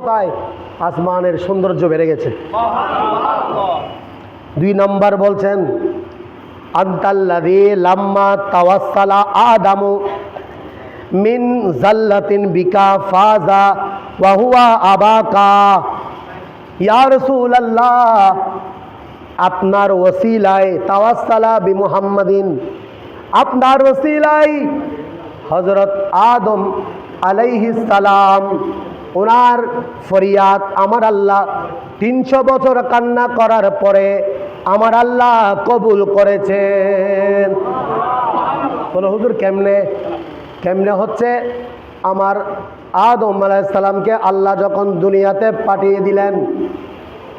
তাই আসমানের সৌন্দর্য বেড়ে গেছে। 2 নম্বর বলছেন আনতাল্লাযী লাম্মা তাওয়াসসালা আদামু মিন জাল্লাতিন বিকা ফাজা ওয়া হুয়া আবাকা। ইয়া রাসূলুল্লাহ, আপনার ওসিলায় তাওয়াসসালা বি মুহাম্মাদিন, আপনার ওসিলায় হযরত আদম আলাইহিস সালাম, ওনার ফরিয়াদ আমার আল্লাহ 300 বছর কান্না করার পরে আমার আল্লাহ কবুল করেছেন। বলো হুজুর কেমনে হচ্ছে? আমার আদম আলাইহিস সালামকে আল্লাহ যখন দুনিয়াতে পাঠিয়ে দিলেন,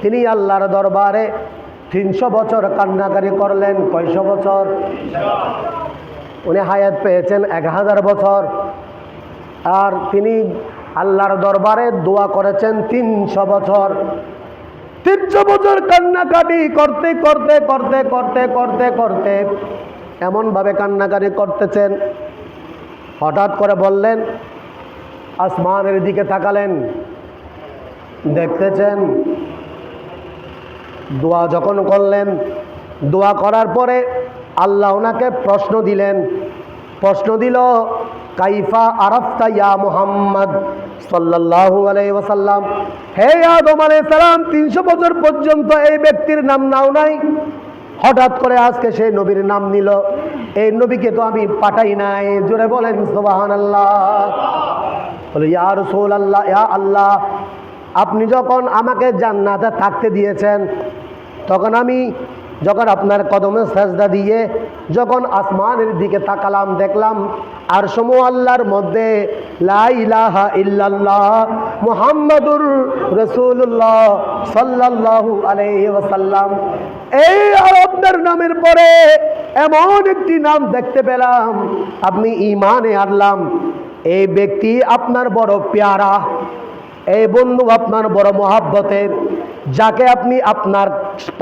তিনি আল্লাহর দরবারে 300 বছর কান্নাকারি করলেন। কয়শো বছর? উনি হায়াত পেয়েছেন 1000 বছর। আর তিনি আল্লাহর দরবারে দোয়া করেছেন 300 বছর। 300 বছর কান্নাকাটি করতে করতে করতে করতে করতে করতে এমনভাবে কান্নাকাটি করতেছেন, হঠাৎ করে বললেন, আসমানের দিকে তাকালেন, দেখতেছেন দোয়া যখন করলেন, দোয়া করার পরে আল্লাহ ওনাকে প্রশ্ন দিল, কাইফা আরাফতা ইয়া মুহাম্মদ সাল্লাল্লাহু আলাইহি ওয়াসাল্লাম, হে আদম আলাইহিস সালাম 300 বছর পর্যন্ত এই ব্যক্তির নাম নাও নাই, হঠাৎ করে আজকে সেই নবীর নাম নিল। এই নবীকে তো আমি পাঠাই নাই। জোরে বলেন সুবহানাল্লাহ। বলে ইয়া রাসূলুল্লাহ, ইয়া আল্লাহ, আপনি যখন আমাকে জান্নাতে থাকতে দিয়েছেন, তখন আমি যখন আপনার কদমে সেজদা দিয়ে যখন আসমানের দিকে তাকালাম, দেখলাম আরশ আল্লাহর মধ্যে লা ইলাহা ইল্লাল্লাহ মুহাম্মাদুর রাসূলুল্লাহ সাল্লাল্লাহু আলাইহি ওয়াসাল্লাম, এই আপনার নামের পরে এমন একটি নাম দেখতে পেলাম, আপনি ঈমানে আনলাম। এই ব্যক্তি আপনার বড় পেয়ারা, এই বন্ধু আপনার বড় মহাব্বতের, যাকে আপনি আপনার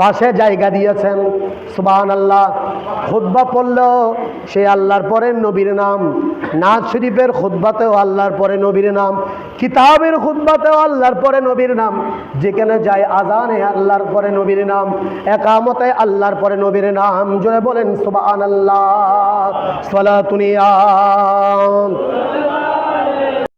পাশে জায়গা দিয়েছেন। সুবহানাল্লাহ। খুতবা পড়লেও সে আল্লাহর পরে নবীর নাম, নাজ শরীফের খুতবাতেও আল্লাহর পরে নবীর নাম, কিতাবের খুতবাতেও আল্লাহর পরে নবীর নাম, যেখানে যায় আজানে আল্লাহর পরে নবীর নাম, একামতে আল্লাহর পরে নবীর নাম। জোরে বলেন সুবহানাল্লাহ। সালাতুন ইয়া